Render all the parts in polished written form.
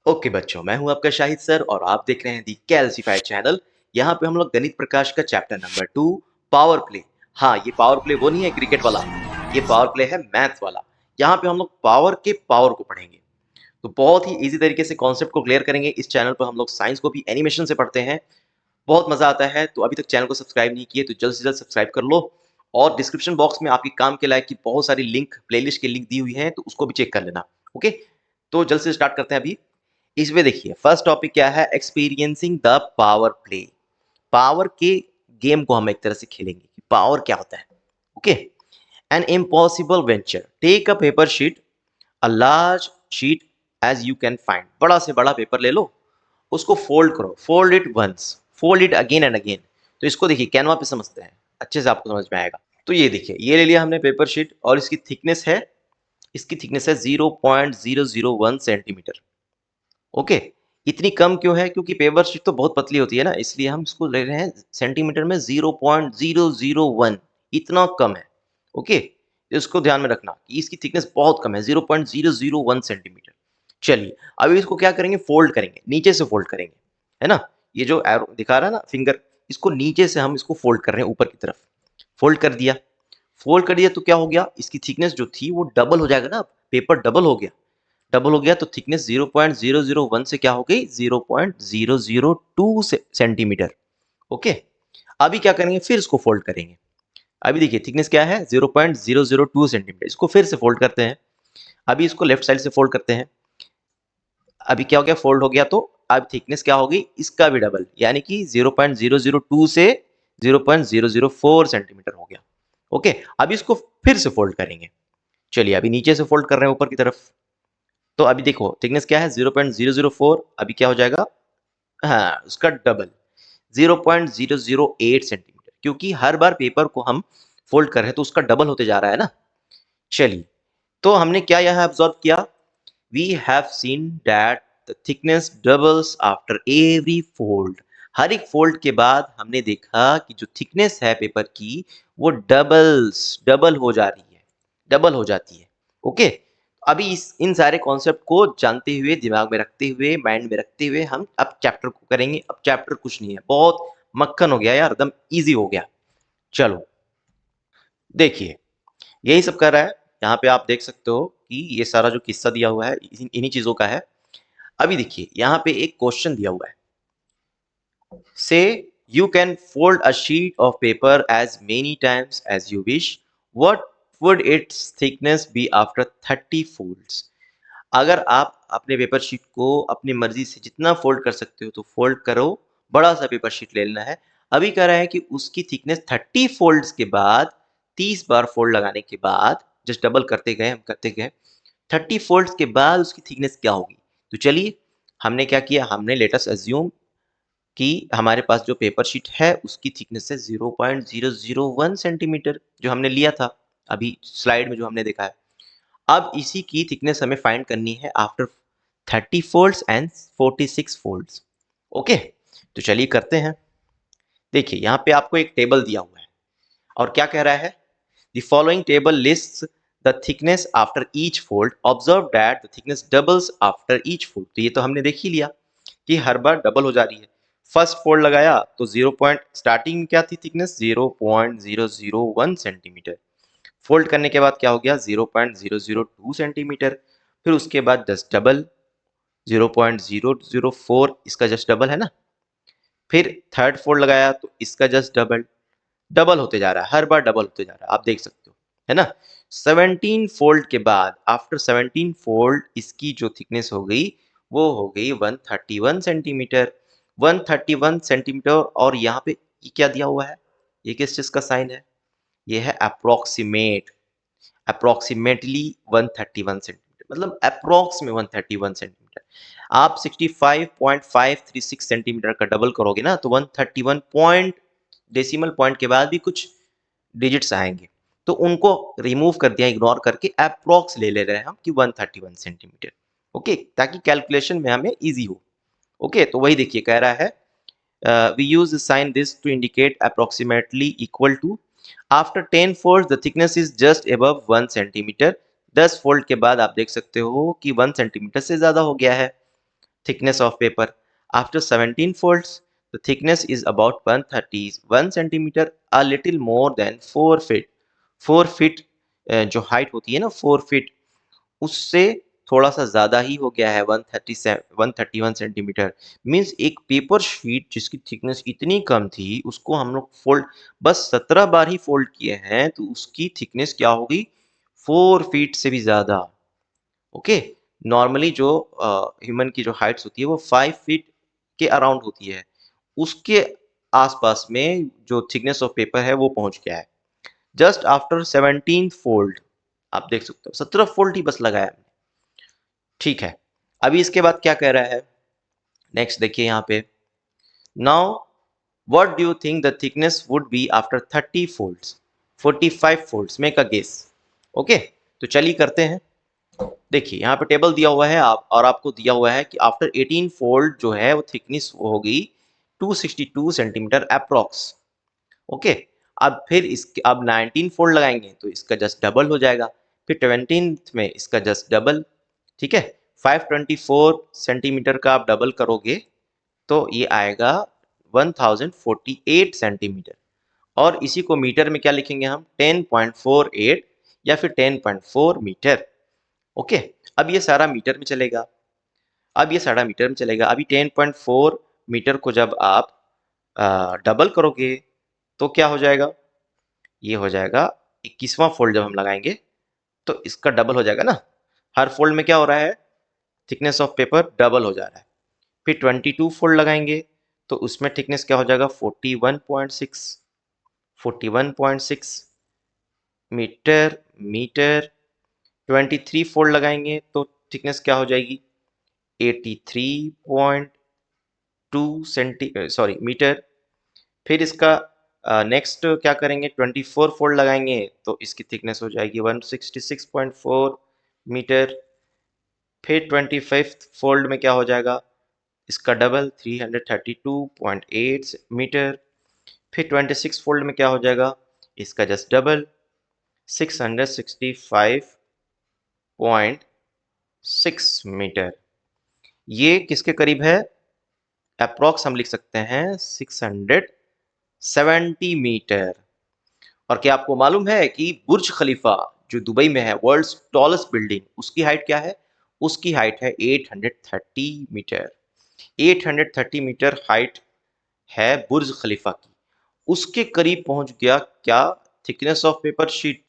Okay बच्चों, मैं हूं आपका शाहिद सर और आप देख रहे हैं दी कैल्सीफाइड चैनल। यहाँ पे हम लोग गणित प्रकाश का चैप्टर नंबर 2 पावर प्ले। हाँ, ये पावर प्ले वो नहीं है क्रिकेट वाला, ये पावर प्ले है मैथ वाला। यहाँ पे हम लोग पावर के पावर को पढ़ेंगे, तो बहुत ही इजी तरीके से कॉन्सेप्ट को क्लियर करेंगे। इस चैनल पर हम लोग साइंस को भी एनिमेशन से पढ़ते हैं, बहुत मजा आता है। तो अभी तक चैनल को सब्सक्राइब नहीं किए तो जल्द से जल्द सब्सक्राइब कर लो, और डिस्क्रिप्शन बॉक्स में आपके काम के लायक की बहुत सारी लिंक, प्लेलिस्ट की लिंक दी हुई है, तो उसको भी चेक कर लेना। ओके, तो जल्द से स्टार्ट करते हैं अभी। इसमें देखिए फर्स्ट टॉपिक क्या है, experiencing the power play. Power के गेम को हम एक तरह से खेलेंगे कि पावर क्या होता है। Okay, an impossible venture, take a paper sheet, a large sheet as you can find. बड़ा से बड़ा पेपर ले लो, उसको फोल्ड करो, fold it once, fold it again and again. तो इसको देखिए कैनवा पे समझते हैं, अच्छे से आपको समझ में आएगा। तो ये देखिए, ये ले लिया हमने पेपर शीट और इसकी थिकनेस है, 0.001 सेंटीमीटर। ओके, इतनी कम क्यों है? क्योंकि पेपर शीट तो बहुत पतली होती है ना, इसलिए हम इसको ले रहे हैं सेंटीमीटर में 0.001, इतना कम है। ओके, तो इसको ध्यान में रखना कि इसकी थिकनेस बहुत कम है, 0.001 सेंटीमीटर। चलिए अभी इसको क्या करेंगे, फोल्ड करेंगे, नीचे से फोल्ड करेंगे, है ना। ये जो एरो दिखा रहा है ना फिंगर, इसको नीचे से हम इसको फोल्ड कर रहे हैं ऊपर की तरफ। फोल्ड कर दिया, फोल्ड कर दिया तो क्या हो गया, इसकी थिकनेस जो थी वो डबल हो जाएगा ना। अब पेपर डबल हो गया, डबल हो गया तो थिकनेस 0.001 से क्या हो गई, 0.002 सेंटीमीटर। ओके, अभी क्या करेंगे, फिर इसको फोल्ड करेंगे। अभी देखिए थिकनेस क्या है, 0.002 सेंटीमीटर। इसको फिर से फोल्ड करते हैं, अभी इसको लेफ्ट साइड से फोल्ड करते हैं। अभी क्या हो गया, फोल्ड हो गया, तो अब थिकनेस क्या होगी, इसका भी डबल, यानी कि 0.002 से 0.004 सेंटीमीटर हो गया। ओके, अभी इसको फिर से फोल्ड करेंगे। चलिए अभी नीचे से फोल्ड कर रहे हैं ऊपर की तरफ। तो अभी देखो थिकनेस क्या है, 0.004, अभी क्या हो जाएगा, हाँ उसका डबल, 0.008 सेंटीमीटर। क्योंकि हर बार पेपर को हम फोल्ड कर रहे हैं तो उसका डबल होते जा रहा है ना। चलिए, तो हमने क्या यहाँ ऑब्जर्व किया, we have seen that the thickness doubles after every fold. हर एक फोल्ड के बाद हमने देखा कि जो थिकनेस है पेपर की वो डबल हो जा रही है, डबल हो जाती है। ओके, अभी इन सारे कॉन्सेप्ट को जानते हुए, दिमाग में रखते हुए, माइंड में रखते हुए हम अब चैप्टर को करेंगे। अब चैप्टर कुछ नहीं है, बहुत मक्खन हो गया यार, एकदम इजी हो गया। चलो देखिए, यही सब कर रहा है। यहाँ पे आप देख सकते हो कि ये सारा जो किस्सा दिया हुआ है इन्हीं चीजों का है। अभी देखिए यहाँ पे एक क्वेश्चन दिया हुआ है, से you can fold a sheet of paper as many times as you wish, what would its thickness be after 30 folds? अगर आप अपने पेपर शीट को अपनी मर्जी से जितना फोल्ड कर सकते हो तो फोल्ड करो, बड़ा सा पेपर शीट ले लेना है। अभी कह रहा है कि उसकी थिकनेस 30 फोल्ड्स के बाद, 30 बार फोल्ड लगाने के बाद, जस्ट डबल करते गए हम करते गए, 30 फोल्ड्स के बाद उसकी थिकनेस क्या होगी। तो चलिए हमने क्या किया, हमने लेट अस अज्यूम कि हमारे पास जो पेपर शीट है उसकी थिकनेस है 0.001 सेंटीमीटर, जो हमने लिया था अभी स्लाइड में जो हमने देखा है। अब इसी की थिकनेस हमें फाइंड करनी है after 30 folds and 46 folds. Okay, तो चलिए करते हैं। देखिए यहाँ पे आपको एक टेबल दिया हुआ है और क्या कह रहा है, the following table lists the thickness after each fold, observe that the thickness doubles after each fold. तो ये तो हमने देख ही लिया कि हर बार डबल हो जा रही है। फर्स्ट फोल्ड लगाया तो 0 पॉइंट स्टार्टिंग में क्या थी थिकनेस, 0.001 सेंटीमीटर। फोल्ड करने के बाद क्या हो गया, 0.002 सेंटीमीटर। फिर उसके बाद जस्ट डबल, 0.004, इसका जस्ट डबल है ना। फिर थर्ड फोल्ड लगाया तो इसका जस्ट डबल, डबल होते जा रहा है, हर बार डबल होते जा रहा है, आप देख सकते हो, है ना। 17 फोल्ड के बाद, आफ्टर 17 फोल्ड, इसकी जो थिकनेस हो गई वो हो गई 131 सेंटीमीटर। 131 सेंटीमीटर, और यहाँ पे ये क्या दिया हुआ है, ये किस चीज का साइन है, ये है अप्रोक्सीमेट, अप्रोक्सीमेटली 131 सेंटीमीटर, मतलब अप्रोक्स में 131 सेंटीमीटर। आप 65.536 सेंटीमीटर का डबल करोगे ना तो 131 पॉइंट, डेसिमल पॉइंट के बाद भी कुछ डिजिट्स आएंगे, तो उनको रिमूव कर दिया, इग्नोर करके अप्रोक्स ले रहे हैं हम कि 131 सेंटीमीटर। ओके, ताकि कैलकुलेशन में हमें इजी हो। ओके, तो वही देखिए कह रहा है, we use the sign this to indicate approximately equal to, after 10 folds the thickness is just above 1 centimeter। 10 fold के बाद आप देख सकते हो कि 1 सेंटीमीटर से ज्यादा हो गया है। thickness of paper. After 17 folds, the thickness is about 131 centimeter, a little more than 4 feet. 4 feet जो हाइट होती है ना 4 फीट, उससे थोड़ा सा ज़्यादा ही हो गया है 131 सेंटीमीटर। मीन्स एक पेपर शीट जिसकी थिकनेस इतनी कम थी उसको हम लोग फोल्ड बस 17 बार ही फोल्ड किए हैं तो उसकी थिकनेस क्या होगी 4 फीट से भी ज़्यादा। ओके, नॉर्मली जो ह्यूमन की जो हाइट्स होती है वो 5 फीट के अराउंड होती है, उसके आसपास में जो थिकनेस ऑफ पेपर है वो पहुंच गया है जस्ट आफ्टर 17 फोल्ड। आप देख सकते हो 17 फोल्ड ही बस लगाया है। ठीक है, अभी इसके बाद क्या कह रहा है, नेक्स्ट देखिए यहाँ पे, now what do you think the thickness would be after 30 folds, 45 folds, make a guess. Okay, तो चलिए करते हैं। देखिए यहाँ पे टेबल दिया हुआ है आप और आपको दिया हुआ है कि आफ्टर 18 फोल्ड जो है वो थिकनेस होगी 262 सेंटीमीटर अप्रोक्स। ओके, अब फिर इसके अब 19 फोल्ड लगाएंगे तो इसका जस्ट डबल हो जाएगा, फिर 20 में इसका जस्ट डबल। ठीक है, 524 सेंटीमीटर का आप डबल करोगे तो ये आएगा 1048 सेंटीमीटर, और इसी को मीटर में क्या लिखेंगे हम 10.48 या फिर 10.4 मीटर। ओके, अब ये सारा मीटर में चलेगा, अभी 10.4 मीटर को जब आप डबल करोगे तो क्या हो जाएगा, ये हो जाएगा 21वां फोल्ड जब हम लगाएंगे तो इसका डबल हो जाएगा ना। हर फोल्ड में क्या हो रहा है, थिकनेस ऑफ पेपर डबल हो जा रहा है। फिर 22 फोल्ड लगाएंगे तो उसमें थिकनेस क्या हो जाएगा 41.6 मीटर मीटर। 23 फोल्ड लगाएंगे तो थिकनेस क्या हो जाएगी 83.2 मीटर। फिर इसका नेक्स्ट क्या करेंगे 24 फोल्ड लगाएंगे तो इसकी थिकनेस हो जाएगी 166.4 मीटर। फिर 25 फोल्ड में क्या हो जाएगा इसका डबल 332.8 मीटर। फिर 26 फोल्ड में क्या हो जाएगा इसका जस्ट डबल 665.6 मीटर। ये किसके करीब है, अप्रोक्स हम लिख सकते हैं 670 मीटर। और क्या आपको मालूम है कि बुर्ज खलीफा जो दुबई में है वर्ल्ड्स टॉलेस्ट बिल्डिंग, उसकी हाइट क्या है, उसकी हाइट है 830 मीटर। 830 मीटर हाइट है बुर्ज खलीफा की, उसके करीब पहुंच गया क्या thickness of paper sheet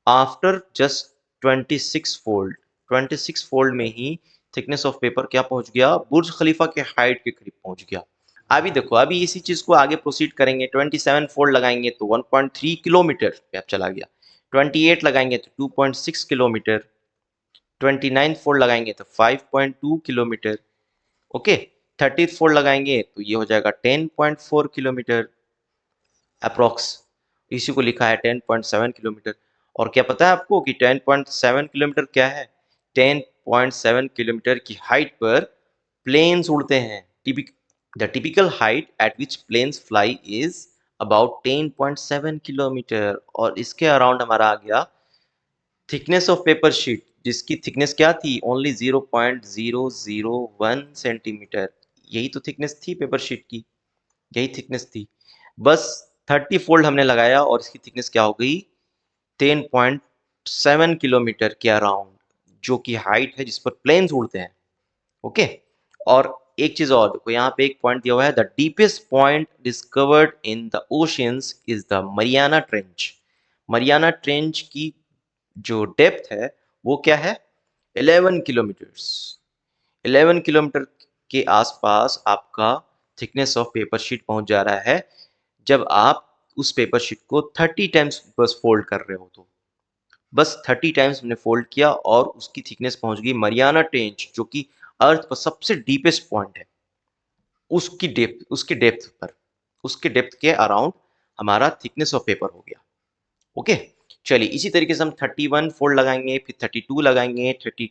after just 26 fold. 26 fold में ही थिकनेस ऑफ पेपर क्या पहुंच गया, बुर्ज खलीफा के हाइट के करीब पहुंच गया। अभी देखो, अभी इसी चीज को आगे प्रोसीड करेंगे, 27 फोल्ड लगाएंगे तो 1.3 किलोमीटर पे आप चला गया, 28 लगाएंगे तो 2.6 किलोमीटर, 29 फोल्ड लगाएंगे तो 5.2 किलोमीटर। ओके, 30 फोल्ड लगाएंगे तो ये हो जाएगा 10.4 किलोमीटर अप्रोक्स, इसी को लिखा है 10.7 किलोमीटर। और क्या पता है आपको कि 10.7 किलोमीटर क्या है, 10.7 किलोमीटर की हाइट पर प्लेन्स उड़ते हैं। The typical height at which planes fly is about 10.7 kilometre, और इसके अराउंड हमारा आ गया थिकनेस ऑफ पेपर शीट जिसकी थिकनेस क्या थी ओनली 0.001 सेंटीमीटर। यही तो थिकनेस थी पेपर शीट की, यही थिकनेस थी। बस 30 फोल्ड हमने लगाया और इसकी थिकनेस क्या हो गई 10.7 किलोमीटर के अराउंड, जो कि हाइट है जिस पर प्लेन्स उड़ते हैं। ओके, और एक चीज और देखो, यहाँ पे एक पॉइंट दिया हुआ है, the deepest point discovered in the oceans is the Mariana trench. Mariana trench की जो डेप्थ है वो क्या है 11 किलोमीटर्स। 11 किलोमीटर के आसपास आपका थिकनेस ऑफ पेपर शीट पहुंच जा रहा है जब आप उस पेपर शीट को 30 टाइम्स बस फोल्ड कर रहे हो तो। बस 30 टाइम्स हमने फोल्ड किया और उसकी थिकनेस पहुंच गई मरियाना ट्रेंच, जो कि अर्थ पर सबसे डीपेस्ट पॉइंट है, उसके डेप्थ के अराउंड हमारा थिकनेस ऑफ पेपर हो गया। ओके, चलिए इसी तरीके से हम 31 फोल्ड लगाएंगे, फिर 32 लगाएंगे, 30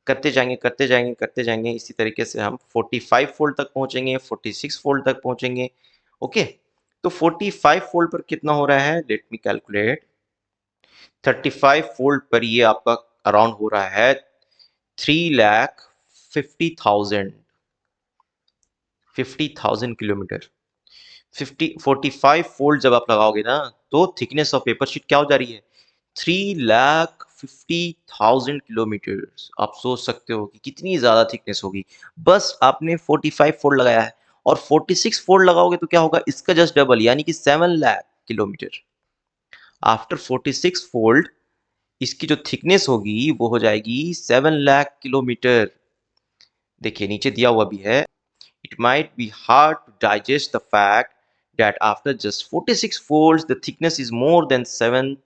करते जाएंगे, इसी तरीके से हम 45 फोल्ड तक पहुंचेंगे, 46 फोल्ड तक पहुंचेंगे। ओके, तो 45 फोल्ड पर कितना हो रहा है, लेट मी कैलकुलेट। 35 फोल्ड पर ये आपका अराउंड हो रहा है 3,50,000। 50,000 किलोमीटर। 45 फोल्ड जब आप लगाओगे ना, तो थिकनेस ऑफ पेपर शीट क्या हो जा रही है? 3,50,000 किलोमीटर। आप सोच सकते हो कि कितनी ज्यादा थिकनेस होगी। बस आपने 45 फोल्ड लगाया है, और 46 फोल्ड लगाओगे तो क्या होगा? इसका जस्ट डबल, यानी कि 7 लाख किलोमीटर। आफ्टर 46 फोल्ड इसकी जो थिकनेस होगी वो हो जाएगी 7 लाख किलोमीटर। देखिए नीचे दिया हुआ भी है, it might be hard to digest the fact that after just 46 folds the thickness is more than 7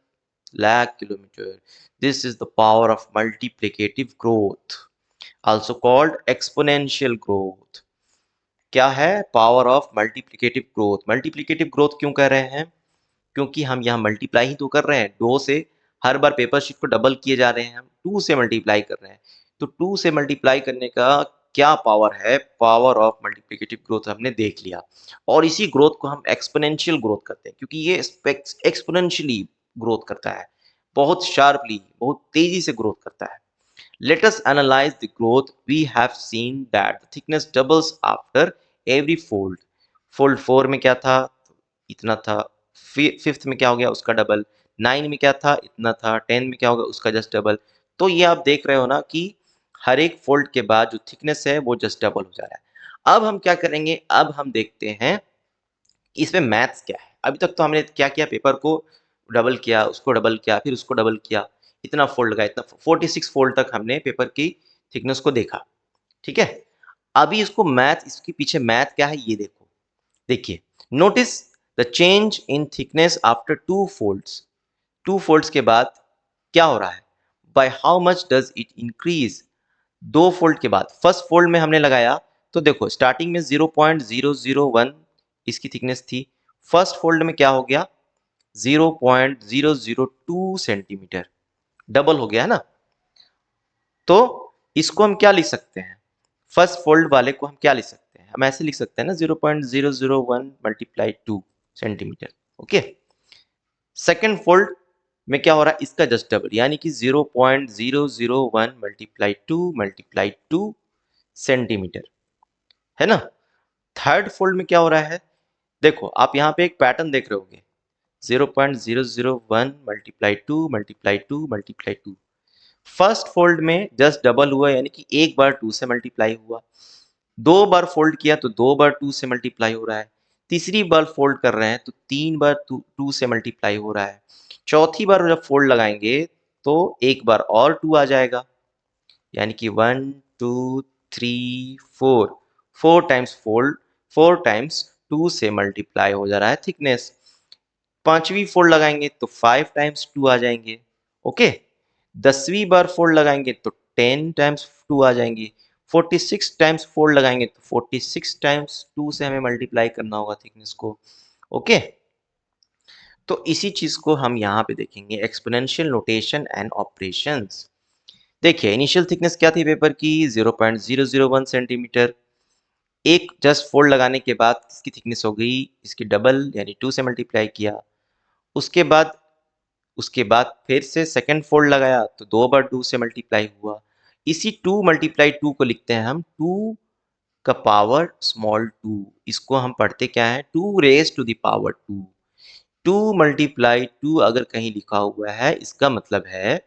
lakh kilometer. This is the power of multiplicative growth, also called exponential growth. क्या है? Power of multiplicative growth. Multiplicative growth क्यों कह रहे हैं? क्योंकि हम यहाँ multiply ही तो कर रहे हैं, 2 से हर बार पेपर शीट को डबल किए जा रहे हैं, हम 2 से मल्टीप्लाई कर रहे हैं। तो 2 से मल्टीप्लाई करने का क्या पावर है? पावर ऑफ मल्टीप्लिकेटिव ग्रोथ हमने देख लिया। और इसी ग्रोथ को हम एक्सपोनेंशियल ग्रोथ करते हैं, क्योंकि ये एक्सपोनेंशियली ग्रोथ करता है, बहुत शार्पली, बहुत तेजी से ग्रोथ करता है। Let us analyze the growth. We have seen that the thickness doubles after every fold. Fold 4 में क्या था? इतना था। फिफ्थ में क्या हो गया? उसका डबल। 9 में क्या था? इतना था। 10 में क्या होगा? उसका जस्ट डबल। तो ये आप देख रहे हो ना कि हर एक फोल्ड के बाद जो थिकनेस है वो जस्ट डबल हो जा रहा है। अब हम क्या करेंगे? अब हम देखते हैं इसमें मैथ्स क्या है। अभी तक तो हमने क्या किया? पेपर को डबल किया, उसको डबल किया, फिर उसको डबल किया, इतना फोल्ड लगा, इतना 46 फोल्ड तक हमने पेपर की थिकनेस को देखा। ठीक है, अभी इसको मैथ, इसके पीछे मैथ क्या है ये देखो। देखिए, notice the change in thickness after 2 folds. 2 folds के बाद क्या हो रहा है? By how much does it increase? 2 fold के बाद फर्स्ट फोल्ड में हमने लगाया तो देखो स्टार्टिंग में 0.001 इसकी थिकनेस थी। फर्स्ट फोल्ड में क्या हो गया? 0.002 सेंटीमीटर, डबल हो गया है ना। तो इसको हम क्या लिख सकते हैं? फर्स्ट फोल्ड वाले को हम क्या लिख सकते हैं? हम ऐसे लिख सकते हैं ना, 0.001 multiply 2 centimetre. Okay, second fold में क्या हो रहा है? इसका जस्ट डबल, यानी कि 0.001 मल्टीप्लाई 2 सेंटीमीटर, है ना। थर्ड फोल्ड में क्या हो रहा है? देखो आप यहाँ पे एक पैटर्न देख रहे होगे, 0.001 मल्टीप्लाई 2। फर्स्ट फोल्ड में जस्ट डबल हुआ, यानी कि एक बार 2 से मल्टीप्लाई हुआ। 2 बार फोल्ड किया तो 2 बार 2 से मल्टीप्लाई हो रहा है। तीसरी बार फोल्ड कर रहे हैं तो 3 बार 2 से मल्टीप्लाई हो रहा है। चौथी बार जब फोल्ड लगाएंगे तो एक बार और 2 आ जाएगा, यानी कि 1 2 3 4, 4 टाइम्स फोल्ड, 4 टाइम्स 2 से मल्टीप्लाई हो जा रहा है थिकनेस। पांचवी फोल्ड लगाएंगे तो 5 टाइम्स 2 आ जाएंगे। ओके, 10वीं बार फोल्ड लगाएंगे तो 10 टाइम्स 2 आ जाएंगे। 46 टाइम्स फोल्ड लगाएंगे तो 46 टाइम्स 2 से हमें मल्टीप्लाई करना होगा थिकनेस को। ओके, तो इसी चीज को हम यहाँ पे देखेंगे, एक्सपोनेंशियल नोटेशन एंड ऑपरेशंस। देखिए इनिशियल थिकनेस क्या थी पेपर की? 0.001 सेंटीमीटर। एक जस्ट फोल्ड लगाने के बाद इसकी थिकनेस हो गई इसकी डबल, यानी 2 से मल्टीप्लाई किया। उसके बाद फिर से सेकंड फोल्ड लगाया तो 2 बार 2 से मल्टीप्लाई हुआ। इसी 2 मल्टीप्लाई 2 को लिखते हैं हम 2 का पावर स्मॉल 2। इसको हम पढ़ते क्या है? 2 raise to the power 2। 2 multiply 2 अगर कहीं लिखा हुआ है, इसका मतलब है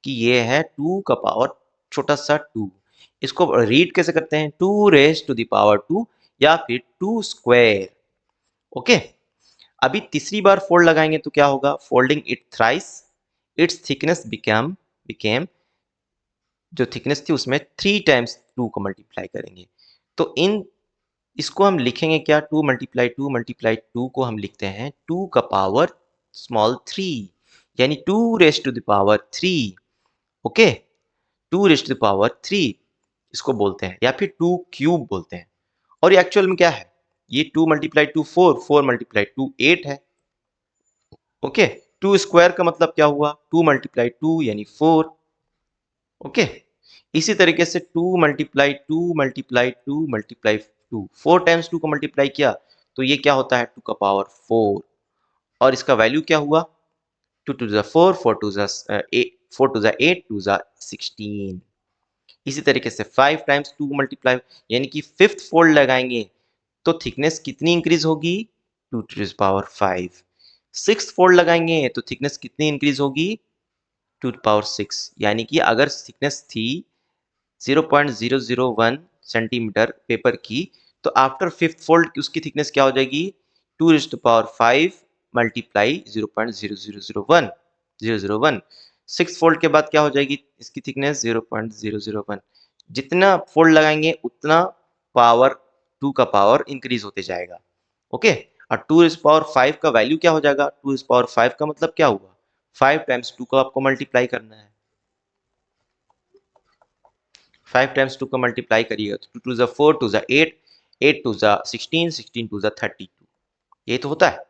कि ये है 2 का पावर छोटा सा 2। इसको रीड कैसे करते हैं? 2 रेज टू द पावर 2 या फिर 2 स्क्वायर। ओके, अभी तीसरी बार फोल्ड लगाएंगे तो क्या होगा? Folding it thrice, it's thickness became, जो थिकनेस थी उसमें 3 टाइम्स 2 को मल्टीप्लाई करेंगे। तो इसको हम लिखेंगे क्या? 2 मल्टीप्लाई 2 को हम लिखते हैं 2 का पावर स्मॉल 3, यानी 2 raise to the power 3। Okay, 2 raise to the power 3 इसको बोलते हैं, या फिर 2 क्यूब बोलते हैं। और ये एक्चुअल में क्या है? ये 2 मल्टीप्लाई 2 4, 4 मल्टीप्लाई 2 8 है। ओके, 2 स्क्वायर का मतलब क्या हुआ? 2 मल्टीप्लाई 2 यानी 4। ओके, इसी तरीके से 2 मल्टीप्लाई 2 मल्टीप्लाई 2 मल्टीप्लाई 2, 4 टाइम्स 2 को मल्टीप्लाई किया तो ये क्या होता है? 2 का पावर 4। और इसका वैल्यू क्या हुआ? 2 to the 4, 4 to the 8, 4 to the 8, 2 the 16। इसी तरीके से 5 टाइम्स 2 मल्टीप्लाई, यानी कि फिफ्थ फोल्ड लगाएंगे तो थिकनेस कितनी इंक्रीज होगी, 2⁵ 6 फोल्ड लगाएंगे तो थिकनेस कितनी इंक्रीज होगी, 2⁶, यानी कि अगर थिकनेस थी 0.001 सेंटीमीटर पेपर की, तो आफ्टर 5th फोल्ड उसकी थिकनेस क्या हो जाएगी, 2⁵ मल्टीप्लाई 0.001 6 फोल्ड के बाद क्या हो जाएगी इसकी थिकनेस 0.001। जितना फोल्ड लगाएंगे उतना पावर 2 का पावर इंक्रीज होते जाएगा। ओके, और 2⁵ का वैल्यू क्या हो जाएगा, 2⁵ का मतलब क्या हुआ, 5 टाइम्स 2 को आपको मल्टीप्लाई करना है, 5 टाइम्स 2 को मल्टीप्लाई करिएगा तो 2 2 4 2 8 8 2 16 16 2 32, ये तो होता है।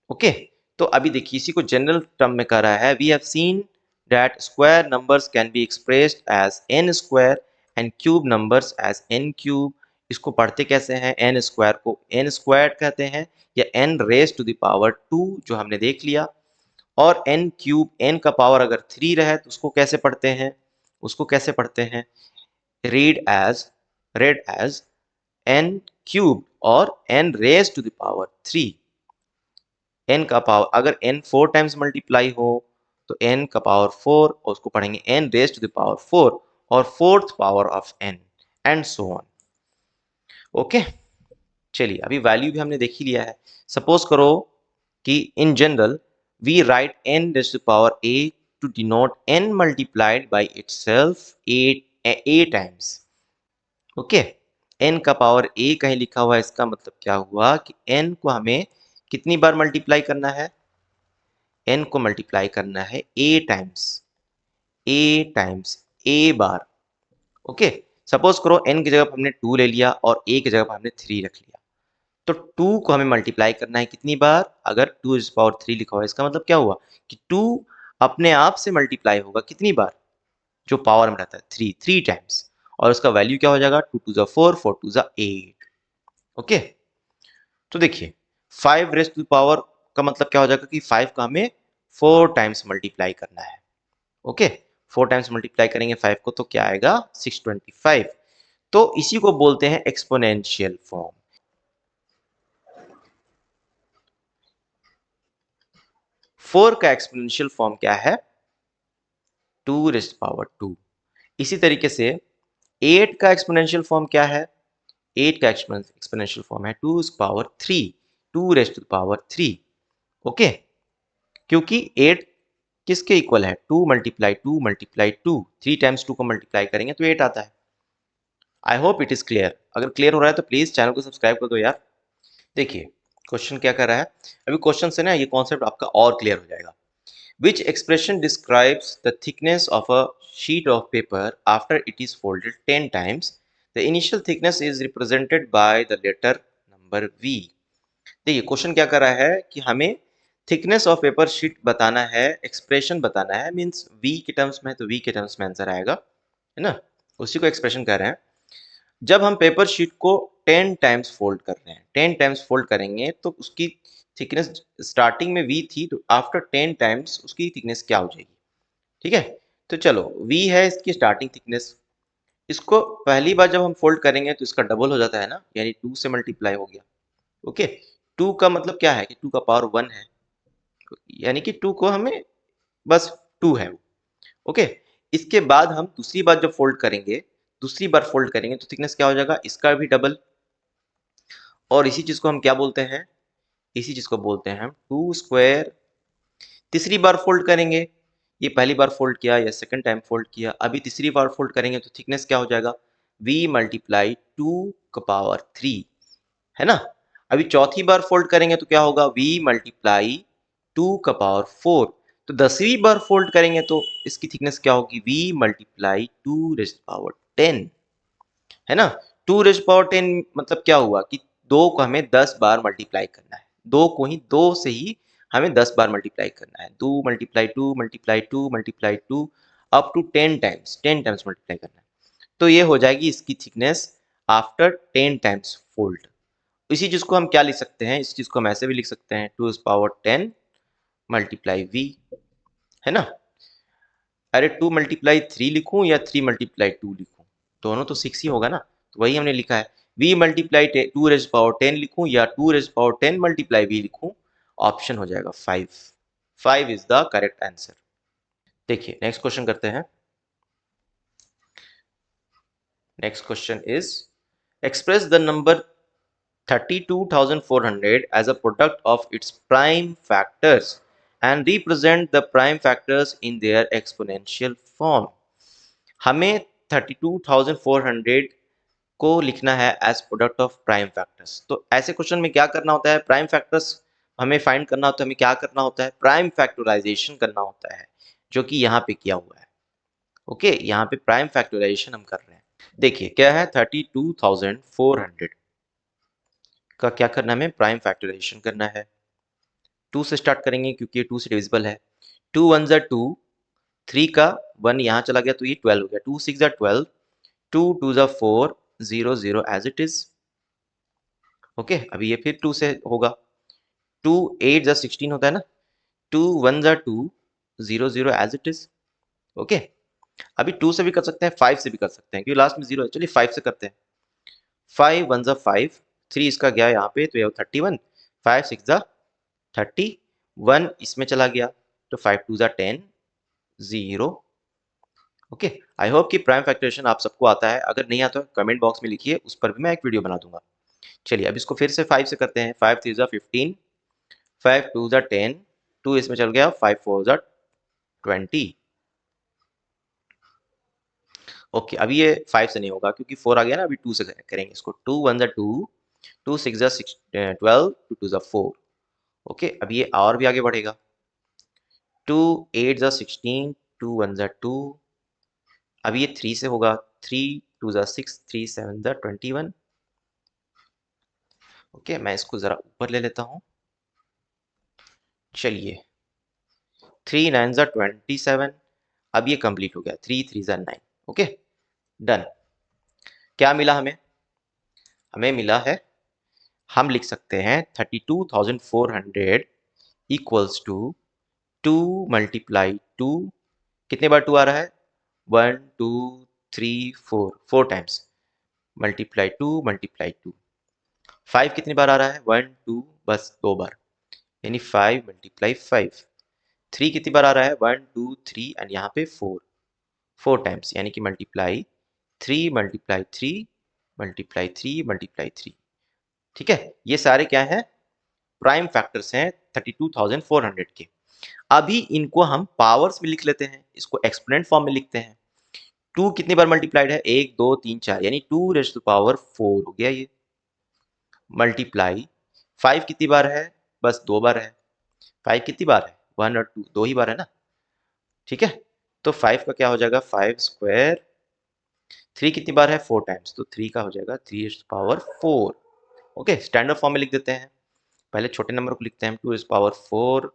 ओके, तो अभी देखिए इसी को जनरल टर्म में कह रहा है, we have seen that square numbers can be expressed as n square and cube numbers as n cube. इसको पढ़ते कैसे हैं, n स्क्वायर को n स्क्वायर कहते हैं या n raise to the power 2 जो हमने देख लिया, और n क्यूब n का पावर अगर 3 रहे तो उसको कैसे पढ़ते हैं, उसको कैसे पढ़ते हैं, read as n क्यूब और n raise to the power 3। n का पावर अगर n 4 टाइम्स मल्टीप्लाई हो तो n का पावर 4 और उसको पढ़ेंगे n raise to the power 4 और fourth power of n and so on. Okay, चलिए अभी वैल्यू भी हमने देख ही लिया है। सपोज करो कि in general we write n raise to power a to denote n multiplied by itself a times. Okay, n का पावर a कहीं लिखा हुआ है, इसका मतलब क्या हुआ कि n को हमें कितनी बार मल्टीप्लाई करना है, n को मल्टीप्लाई करना है a times a bar. Okay, suppose करो n की जगह हमने 2 ले लिया और a की जगह हमने 3 रख लिया, तो 2 को हमें मल्टीप्लाई करना है कितनी बार, अगर 2⁵3 लिखा हुआ है इसका मतलब क्या हुआ कि 2 अपने आप से मल्टीप्लाई होगा कितनी बार, जो पावर में रहता है 3 टाइम्स, और उसका वैल्यू क्या हो जाएगा 2 2 4 4 2 8। ओके, तो देखिए 5 रेज टू पावर का मतलब क्या हो जाएगा कि 5 का हमें 4 टाइम्स मल्टीप्लाई करना है। ओके, 4 टाइम्स मल्टीप्लाई करेंगे 5 को तो क्या आएगा 625। तो इसी को बोलते हैं एक्सपोनेंशियल फॉर्म। 4 का एक्सपोनेंशियल फॉर्म क्या है, 2 रेज टू पावर 2। इसी तरीके से 8 का एक्सपोनेंशियल फॉर्म क्या है, 8 का एक्सपोनेंशियल फॉर्म है 2 power 3, 2 raise to power 3। Okay, क्योंकि 8 किसके इक्वल है, 2 मल्टीप्लाई 2 मल्टीप्लाई 2, 3 टाइम्स 2 को मल्टीप्लाई करेंगे तो 8 आता है। I hope it is clear. अगर क्लियर हो रहा है तो प्लीज चैनल को सब्सक्राइब कर दो यार। देखिए क्वेश्चन क्या कर रहा है, अभी क्वेश्चन से ना ये कॉन्सेप्ट आपका और क्लियर हो जाएगा। Which expression describes the thickness of a sheet of paper after it is folded 10 times? The initial thickness is represented by the letter number V. देखिए क्वेश्चन क्या कर रहा है कि हमें थिकनेस ऑफ पेपर शीट बताना है, एक्सप्रेशन बताना है, मींस V के टर्म्स में है तो V के टर्म्स में आंसर आएगा, है ना, उसी को एक्सप्रेशन कह रहे हैं। जब हम पेपर शीट को 10 टाइम्स फोल्ड कर रहे हैं, 10 टाइम्स फोल्ड करेंगे तो उसकी थिकनेस स्टार्टिंग में V थी तो आफ्टर 10 टाइम्स उसकी थिकनेस क्या हो जाएगी। ठीक है, तो चलो V है इसकी स्टार्टिंग थिकनेस, इसको पहली बार जब हम फोल्ड करेंगे तो इसका डबल हो जाता है ना, यानी 2 से मल्टीप्लाई हो गया। ओके, 2 का मतलब क्या है कि 2 का पावर 1 है, यानी कि 2 को हमें बस 2 है वो। ओके, इसके बाद हम दूसरी बार जब फोल्ड करेंगे, दूसरी बार फोल्ड करेंगे तो थिकनेस क्या हो जाएगा, इसका भी डबल, और इसी चीज को हम क्या बोलते हैं, इसी चीज को बोलते हैं हम 2 स्क्वायर। तीसरी बार फोल्ड करेंगे, ये पहली बार फोल्ड किया या सेकंड टाइम फोल्ड किया, अभी तीसरी बार फोल्ड करेंगे तो थिकनेस क्या हो जाएगा, v मल्टीप्लाई 2 का पावर 3, है ना। अभी चौथी बार फोल्ड करेंगे तो क्या होगा, v मल्टीप्लाई 2 का पावर 4। तो 10वीं बार फोल्ड करेंगे तो इसकी थिकनेस क्या होगी, v मल्टीप्लाई 2 रेज पावर 10, है ना। 2 रेज पावर 10 मतलब क्या हुआ कि 2 को हमें 10 बार मल्टीप्लाई करना है, 2 से ही हमें 10 बार मल्टीप्लाई करना है, 2 multiply 2 multiply 2 multiply 2 up to 10 times multiply करना है। तो ये हो जाएगी इसकी थिकनेस आफ्टर 10 टाइम्स फोल्ड। इसी चीज को हम क्या लिख सकते हैं, इस चीज को हम ऐसे भी लिख सकते हैं 2 पावर 10 मल्टीप्लाई v, है ना। अरे 2 मल्टीप्लाई 3 लिखूं या 3 मल्टीप्लाई 2 लिखूं, दोनों तो 6 ही होगा ना, तो वही हमने लिखा है v मल्टीप्लाई 2 रेज पावर 10 लिखूं या 2 रेज पावर 10 मल्टीप्लाई v लिखूं, ऑप्शन हो जाएगा 5। 5 इज द करेक्ट आंसर। देखिए नेक्स्ट क्वेश्चन करते हैं। Next question is express the number 32,400 as a product of its prime factors and represent the prime factors in their exponential form। हमें 32,400 को लिखना है as product of prime factors. तो ऐसे question में क्या करना होता है, प्राइम फैक्टर्स हमें फाइंड करना होता है, हमें क्या करना होता है, प्राइम फैक्टराइजेशन करना होता है, जो कि यहाँ पे किया हुआ है। ओके, यहाँ पे प्राइम फैक्टराइजेशन हम कर रहे हैं। देखिए क्या है, 32,400 का क्या करना है, हमें प्राइम फैक्टराइजेशन करना है। 2 से स्टार्ट करेंगे क्योंकि ये 2 से डिविजिबल है। 2 1 ज़ा 2, 3 का 1 यहाँ चला गया तो ये 12 हो गया। 2 6 ज़ा 12, 2 2 ज़ा 4, 0 0 एज इट इज। ओके, अभी ये फिर 2 से होगा। 2 8 ज़ा 16 होता है ना, 2 1 ज़ा 2, 0 0 एज इट इज। ओके, अभी 2 से भी कर सकते हैं, 5 से भी कर सकते हैं क्योंकि लास्ट में 0 है। चलिए 5 से करते हैं। 5 1 ज़ा 5, 3 इसका गया यहाँ पे तो ये 31, 5 6 ज़ा 30, 1 इसमें चला गया तो 5 2 ज़ा 10, 0। ओके, आई होप कि प्राइम फैक्टराइजेशन आप सबको आता है। अगर नहीं आता तो कमेंट बॉक्स में लिखिए, उस पर भी मैं एक वीडियो बना दूंगा। चलिए अब इसको फिर से 5 से करते हैं। 5 3 ज़ा 15, 5 2 ज़ा 10, 2 इसमें चल गया, 5 4 ज़ा 20। ओके, अभी ये 5 से नहीं होगा क्योंकि 4 आ गया ना, अभी 2 से करेंगे इसको। 2 1 ज़ा 2, 2 6 ज़ा 12, 2 2 ज़ा 4। ओके, अभी ये और भी आगे बढ़ेगा। 2 8 ज़ा 16, 2 1 ज़ा 2, अभी ये 3 से होगा। 3 2 ज़ा 6, 3 7 ज़ा 21। ओके, मैं इसको जरा ऊपर ले लेता हूँ। चलिए 3 9 ज़ा 27, अब ये कंप्लीट हो गया। 3 3 ज़ा 9। Okay done. क्या मिला हमें, हमें मिला है, हम लिख सकते हैं 32,400 इक्वल्स टू 2 मल्टीप्लाई 2, कितने बार 2 आ रहा है, 1 2 3 4, 4 टाइम्स, मल्टीप्लाई 2 मल्टीप्लाई 2। 5 कितनी बार आ रहा है, 1 2, बस 2 बार, यानी 5 मल्टीप्लाई 5। 3 कितनी बार आ रहा है, 1 2 3 एंड यहाँ पे 4, 4 टाइम्स, यानी कि मल्टीप्लाई 3 मल्टीप्लाई 3 मल्टीप्लाई 3 मल्टीप्लाई 3। ठीक है, ये सारे क्या हैं, प्राइम फैक्टर्स हैं 32,400 के। अभी इनको हम पावर्स में लिख लेते हैं, इसको एक्सपोनेंट फॉर्म में लिखते हैं। 2 कितनी बार मल्टीप्लाइड है, 1 2 3 4, यानी 2 रेज़ टू पावर 4 हो गया ये। मल्टीप्लाई 5 कितनी बार है, बस 2 बार है। 5 कितनी बार है, 1 और 2, 2 ही बार है ना। ठीक है, तो 5 का क्या हो जाएगा, 5 स्क्वायर। 3 कितनी बार है, 4 टाइम्स, तो 3 का हो जाएगा 3 raise to power 4। Okay, standard form में लिख देते हैं। पहले छोटे नंबर को लिखते हैं हम, 2 raise to power 4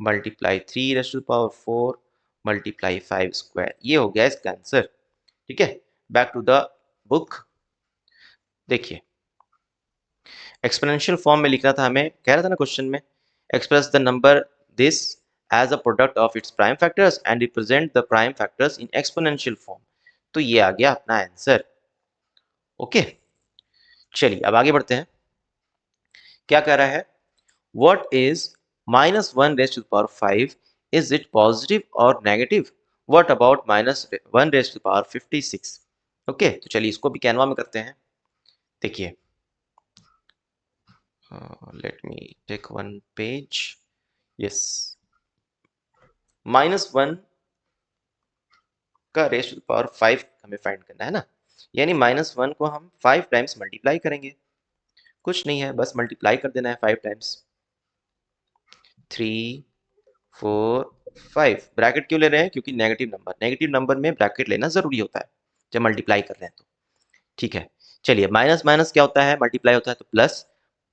multiply 3 raise to power 4 multiply 5 square, ये हो गया इसका आंसर। ठीक है, बैक टू द बुक। देखिए एक्सपोनेंशियल फॉर्म में लिखना था हमें, कह रहा था ना क्वेश्चन में, express the number this as a product of its prime factors and represent the prime factors in exponential form. तो ये आ गया अपना आंसर। ओके, चलिए अब आगे बढ़ते हैं। क्या कह रहा है, what is -1 raise to the power 5, is it positive और negative, what about -1 raise to the power 56। Okay, तो चलिए इसको भी कैनवा में करते हैं। देखिए let me take one page। yes, -1 का रेज़ टू द पावर 5 हमें फाइंड करना है ना, यानी -1 को हम 5 टाइम्स मल्टीप्लाई करेंगे। कुछ नहीं है, बस मल्टीप्लाई कर देना है 5 टाइम्स। 3 4 5, ब्रैकेट क्यों ले रहे हैं, क्योंकि नेगेटिव नंबर में ब्रैकेट लेना जरूरी होता है जब मल्टीप्लाई कर रहे हैं तो। ठीक है, चलिए माइनस माइनस क्या होता है, मल्टीप्लाई होता है तो प्लस,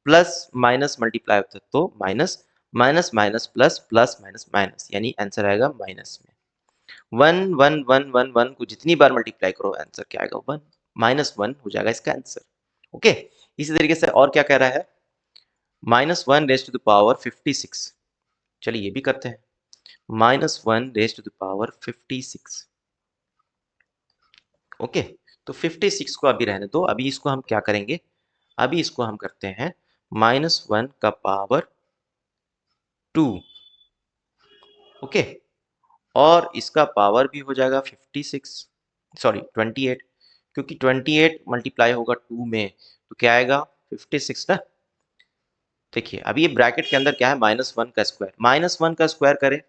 प्लस माइनस मल्टीप्लाई होता है तो minus, minus minus plus, plus minus minus, यानी आंसर आएगा माइनस में। 1 1 1 1 1 को जितनी बार मल्टीप्लाई करो आंसर क्या आएगा, 1, -1 हो जाएगा इसका आंसर। ओके, इसी तरीके से और क्या कह रहा है, -1 रेज़ टू द पावर 56। चलिए ये भी करते हैं, -1 raise to the power 56। Okay, तो 56 को अभी रहने दो, अभी इसको हम क्या करेंगे, अभी इसको हम करते हैं -1 का पावर 2, ओके, और इसका पावर भी हो जाएगा 56, सॉरी 28, क्योंकि 28 मल्टीप्लाई होगा 2 में तो क्या आएगा 56 ना। देखिए अभी ये ब्रैकेट के अंदर क्या है, -1 का स्क्वायर, -1 का स्क्वायर करें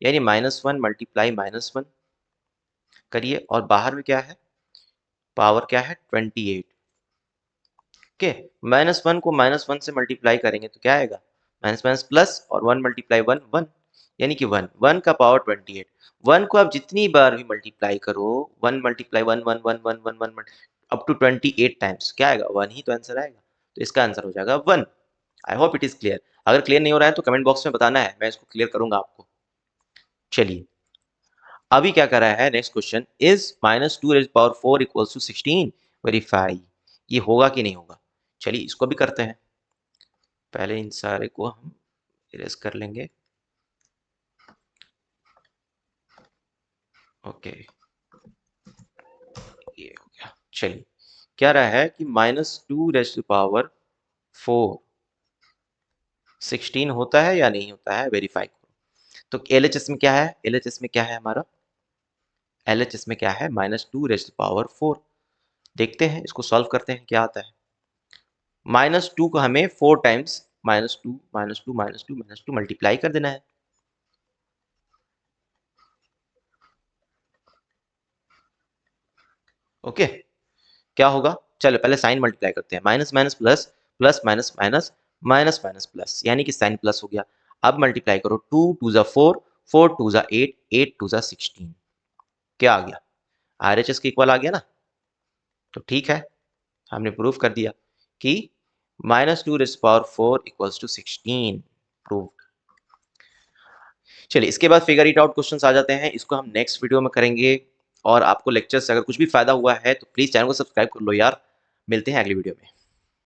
यानी -1 मल्टीप्लाई -1 करिए, और बाहर में क्या है, पावर क्या है 28, ओके। -1 को -1 से मल्टीप्लाई करेंगे तो क्या आएगा, माइनस माइनस प्लस, और 1 मल्टीप्लाई 1 1, यानी कि 1 1 का पावर 28। 1 को आप जितनी बार भी मल्टीप्लाई करो, 1 मल्टीप्लाई 1 1 1 1 1 1 अप टू 28 टाइम्स, क्या आएगा 1 ही तो आंसर आएगा, तो इसका आंसर हो जाएगा 1। I hope it is clear. अगर क्लियर नहीं हो रहा है तो कमेंट बॉक्स में बताना है, मैं इसको क्लियर करूंगा आपको। चलिए अभी क्या कर रहा है, next question, is -2 equals to 16, verify, ये होगा कि नहीं होगा। चलिए इसको भी करते हैं, पहले इन सारे को हम इरेज कर लेंगे, ओके ये हो गया। चलिए क्या रहा है कि -2 4 16 होता है या नहीं होता है, वेरीफाई करो। तो LHS में क्या है, LHS में क्या है हमारा, LHS में क्या है -2 4। देखते हैं इसको सॉल्व करते हैं क्या आता है। -2 को हमें 4 टाइम्स -2 -2 -2 -2 मल्टीप्लाई कर देना है, ओके। क्या होगा, चलो पहले साइन मल्टीप्लाई करते हैं, minus minus plus, plus minus minus, minus minus plus, यानी कि साइन प्लस हो गया। अब मल्टीप्लाई करो, 2 2 जा 4, 4 2 जा 8, 8 2 जा 16, क्या आ गया, RHS के इक्वल आ गया ना। तो ठीक है, हमने प्रूव कर दिया कि -2 इक्वल्स टू 16, प्रूव। चलिए इसके बाद फिगर इट आउट क्वेश्चंस आ जाते हैं, इसको हम नेक्स्ट वीडियो में करेंगे। और आपको लेक्चर से अगर कुछ भी फायदा हुआ है तो प्लीज चैनल को सब्सक्राइब कर लो यार। मिलते हैं अगली वीडियो में।